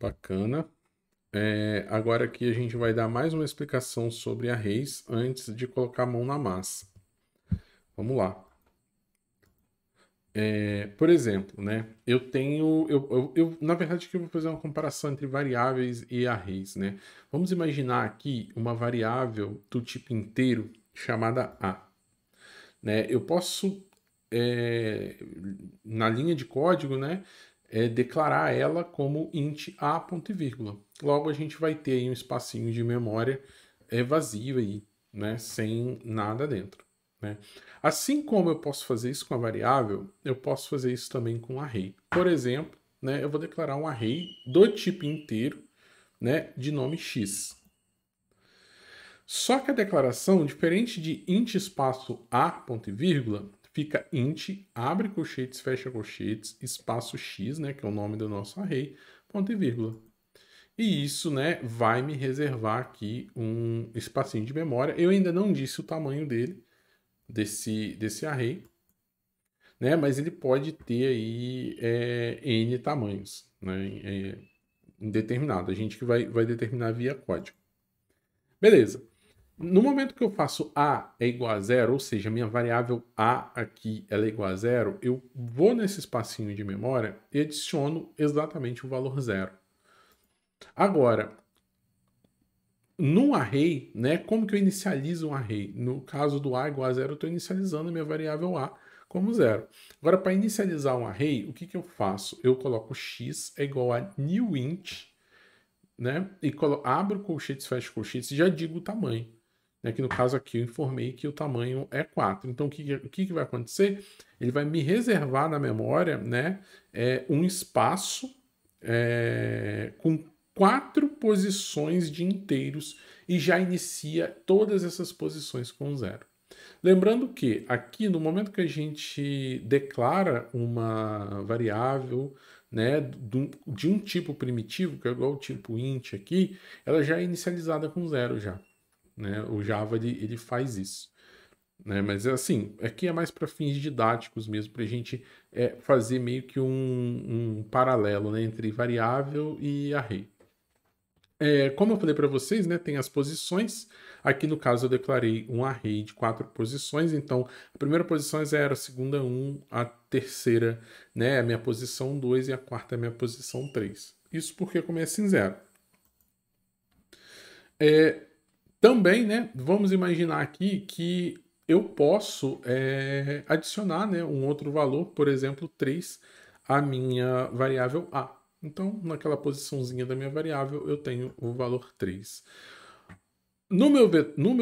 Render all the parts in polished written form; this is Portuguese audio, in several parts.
Bacana. Agora aqui a gente vai dar mais uma explicação sobre arrays antes de colocar a mão na massa. Vamos lá. Por exemplo, né? Eu tenho. Na verdade, aqui eu vou fazer uma comparação entre variáveis e arrays, né? Vamos imaginar aqui uma variável do tipo inteiro chamada A. Né? Eu posso, na linha de código, né? Declarar ela como int a ponto e vírgula. Logo, a gente vai ter aí um espacinho de memória vazio aí, né? Sem nada dentro. Né? Assim como eu posso fazer isso com a variável, eu posso fazer isso também com um array. Por exemplo, né, eu vou declarar um array do tipo inteiro, né, de nome x. Só que a declaração, diferente de int espaço a ponto e vírgula, fica int, abre colchetes, fecha colchetes, espaço x, né, que é o nome do nosso array, ponto e vírgula. E isso, né, vai me reservar aqui um espacinho de memória. Eu ainda não disse o tamanho dele, desse array, né? Mas ele pode ter aí N tamanhos, né? Indeterminado. A gente que vai determinar via código. Beleza. No momento que eu faço A é igual a zero, ou seja, minha variável A aqui ela é igual a zero, eu vou nesse espacinho de memória e adiciono exatamente o valor zero. Agora, num array, né, como que eu inicializo um array? No caso do A igual a zero, eu estou inicializando a minha variável A como zero. Agora, para inicializar um array, o que, que eu faço? Eu coloco x é igual a newInt, né, e abro colchetes, fecho colchetes e já digo o tamanho. Né, que no caso aqui eu informei que o tamanho é 4. Então, o que vai acontecer? Ele vai me reservar na memória, né, um espaço com 4 posições de inteiros e já inicia todas essas posições com zero. Lembrando que aqui, no momento que a gente declara uma variável, né, de um tipo primitivo, que é igual ao tipo int aqui, ela já é inicializada com zero já. Né? O Java ele faz isso. Né? Mas assim, aqui é mais para fins didáticos mesmo, para a gente fazer meio que um paralelo, né, entre variável e array. Como eu falei para vocês, né, tem as posições. Aqui no caso eu declarei um array de 4 posições, então a primeira posição é 0, a segunda é 1, a terceira, né, é a minha posição 2 e a quarta é a minha posição 3. Isso porque começa em 0. Também, né, vamos imaginar aqui que eu posso adicionar, né, um outro valor, por exemplo, 3, à minha variável A. Então, naquela posiçãozinha da minha variável, eu tenho o valor 3. No meu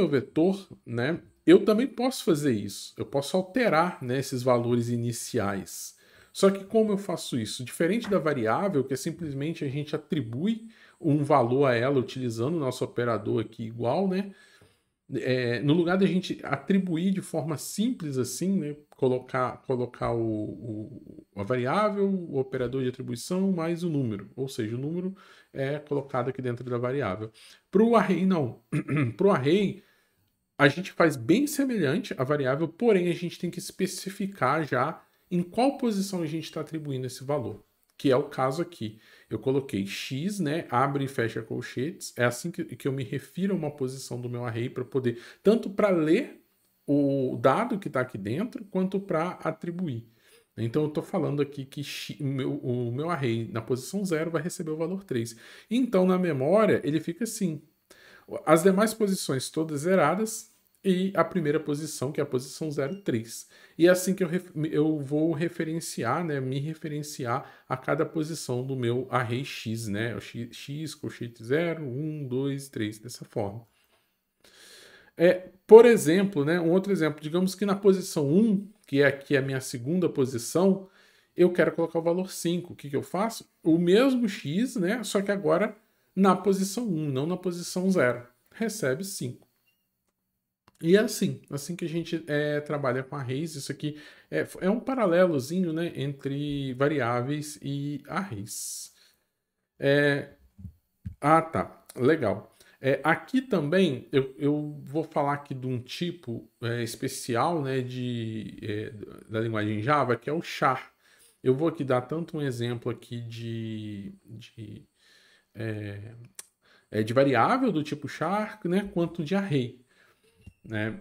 vetor, né, eu também posso fazer isso. Eu posso alterar, né, esses valores iniciais. Só que como eu faço isso? Diferente da variável, que é simplesmente a gente atribui um valor a ela utilizando o nosso operador aqui igual, né? No lugar da gente atribuir de forma simples assim, né, colocar a variável, o operador de atribuição mais o número, ou seja, o número é colocado aqui dentro da variável. Para o array, não. Para o array, a gente faz bem semelhante à variável, porém a gente tem que especificar já em qual posição a gente está atribuindo esse valor, que é o caso aqui. Eu coloquei x, né, abre e fecha colchetes, é assim que eu me refiro a uma posição do meu array para poder, tanto para ler o dado que está aqui dentro, quanto para atribuir. Então eu estou falando aqui que o meu array na posição 0 vai receber o valor 3. Então na memória ele fica assim, as demais posições todas zeradas e a primeira posição, que é a posição 03. E é assim que eu vou referenciar, né, me referenciar a cada posição do meu array X, né, X, colchete 0, 1, 2, 3, dessa forma. Por exemplo, né, um outro exemplo, digamos que na posição 1, que é aqui a minha segunda posição, eu quero colocar o valor 5. O que eu faço? O mesmo X, né, só que agora na posição 1, não na posição 0. Recebe 5. E é assim que a gente trabalha com arrays. Isso aqui é um paralelozinho, né, entre variáveis e arrays. Tá, legal. Aqui também eu vou falar aqui de um tipo especial, né, da linguagem Java, que é o char. Eu vou aqui dar tanto um exemplo aqui de variável do tipo char, né, quanto de array. Né?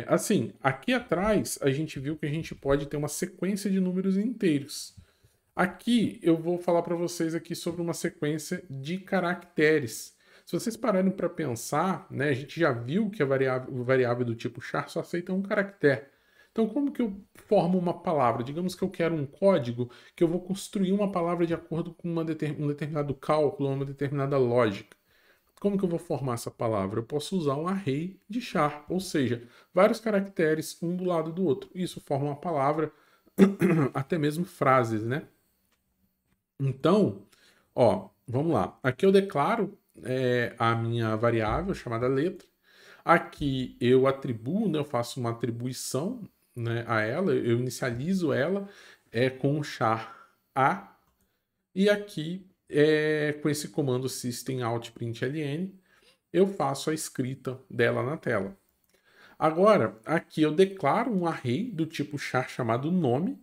Assim, aqui atrás a gente viu que a gente pode ter uma sequência de números inteiros. Aqui eu vou falar para vocês aqui sobre uma sequência de caracteres. Se vocês pararem para pensar, né, a gente já viu que a variável do tipo char só aceita um caractere. Então, como que eu formo uma palavra? Digamos que eu quero um código que eu vou construir uma palavra de acordo com um determinado cálculo, uma determinada lógica. Como que eu vou formar essa palavra? Eu posso usar um array de char, ou seja, vários caracteres um do lado do outro. Isso forma uma palavra, até mesmo frases, né? Então, ó, vamos lá. Aqui eu declaro a minha variável chamada letra. Aqui eu atribuo, né, eu faço uma atribuição, né, a ela, eu inicializo ela com o char a. E aqui, com esse comando systemoutprintln, eu faço a escrita dela na tela. Agora, aqui eu declaro um array do tipo char chamado nome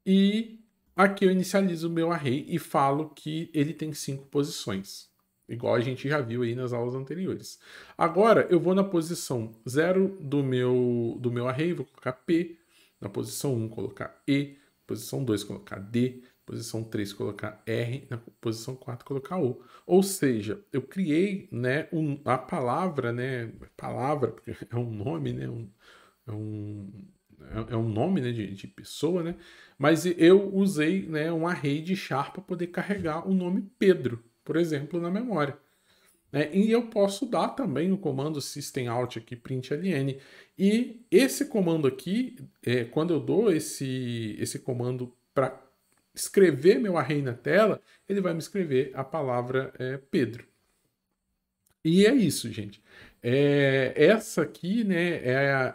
e aqui eu inicializo o meu array e falo que ele tem 5 posições, igual a gente já viu aí nas aulas anteriores. Agora eu vou na posição 0 do meu array, vou colocar P, na posição 1 colocar E, posição 2 colocar D, posição 3 colocar R, na posição 4 colocar O. Ou seja, eu criei, né, a palavra, né, palavra, porque é um nome, né, é um nome, né, de pessoa, né, mas eu usei, né, um array de char para poder carregar o nome Pedro, por exemplo, na memória. E eu posso dar também o comando systemout aqui, println. E esse comando aqui, quando eu dou esse comando para escrever meu array na tela, ele vai me escrever a palavra Pedro. E é isso, gente. Essa aqui, né,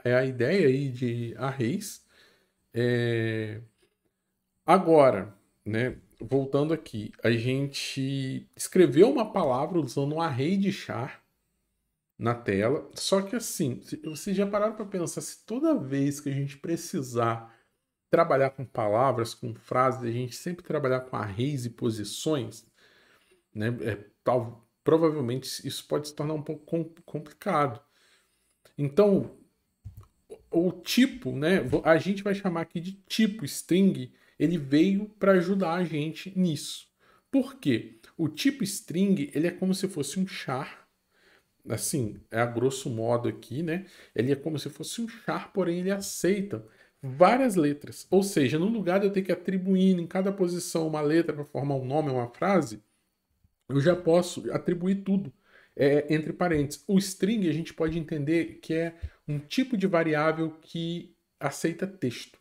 é a ideia aí de arrays. Agora, né, voltando aqui, a gente escreveu uma palavra usando um array de char na tela. Só que assim, vocês já pararam para pensar se toda vez que a gente precisar trabalhar com palavras, com frases, a gente sempre trabalhar com arrays e posições, né? Provavelmente isso pode se tornar um pouco complicado. Então, o tipo, né? A gente vai chamar aqui de tipo string, ele veio para ajudar a gente nisso. Por quê? O tipo string, ele é como se fosse um char, assim, a grosso modo aqui, né? Ele é como se fosse um char, porém ele aceita várias letras. Ou seja, no lugar de eu ter que atribuir em cada posição uma letra para formar um nome, uma frase, eu já posso atribuir tudo entre parênteses. O string a gente pode entender que é um tipo de variável que aceita texto.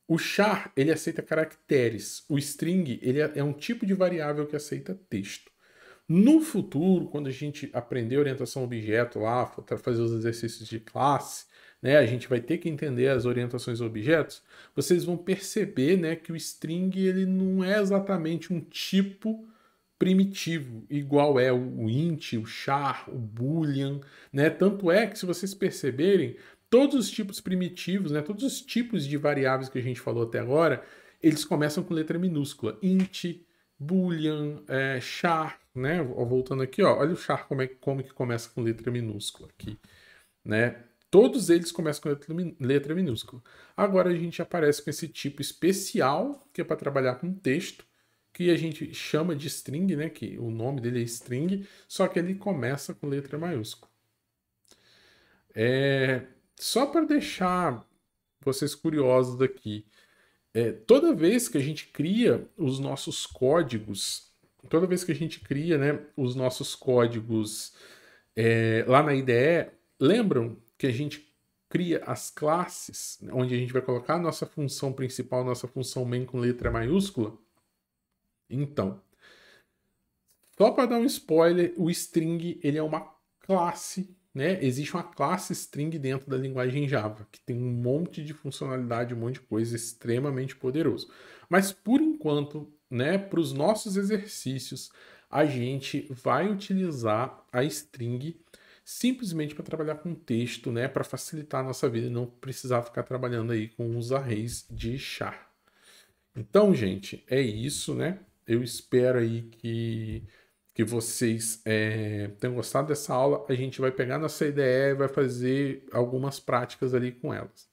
O char, ele aceita caracteres. O string, ele é um tipo de variável que aceita texto. No futuro, quando a gente aprender orientação a objeto lá, fazer os exercícios de classe, né, a gente vai ter que entender as orientações a objetos, vocês vão perceber, né, que o string ele não é exatamente um tipo primitivo, igual é o int, o char, o boolean, né? Tanto é que se vocês perceberem, todos os tipos primitivos, né, todos os tipos de variáveis que a gente falou até agora, eles começam com letra minúscula. Int, boolean, char, né? Voltando aqui, ó, olha o char como que começa com letra minúscula aqui, né? Todos eles começam com letra minúscula. Agora a gente aparece com esse tipo especial, que é para trabalhar com texto, que a gente chama de string, né? Que o nome dele é string, só que ele começa com letra maiúscula. Só para deixar vocês curiosos aqui, toda vez que a gente cria os nossos códigos, toda vez que a gente cria, né, os nossos códigos lá na IDE, lembram que a gente cria as classes, onde a gente vai colocar a nossa função principal, nossa função main com letra maiúscula? Então, só para dar um spoiler, o string ele é uma classe, né? Existe uma classe string dentro da linguagem Java, que tem um monte de funcionalidade, um monte de coisa extremamente poderoso. Mas por enquanto, né, para os nossos exercícios, a gente vai utilizar a string simplesmente para trabalhar com texto, né, para facilitar a nossa vida e não precisar ficar trabalhando aí com os arrays de char. Então, gente, é isso, né? Eu espero aí que vocês tenham gostado dessa aula. A gente vai pegar nossa IDE e vai fazer algumas práticas ali com elas.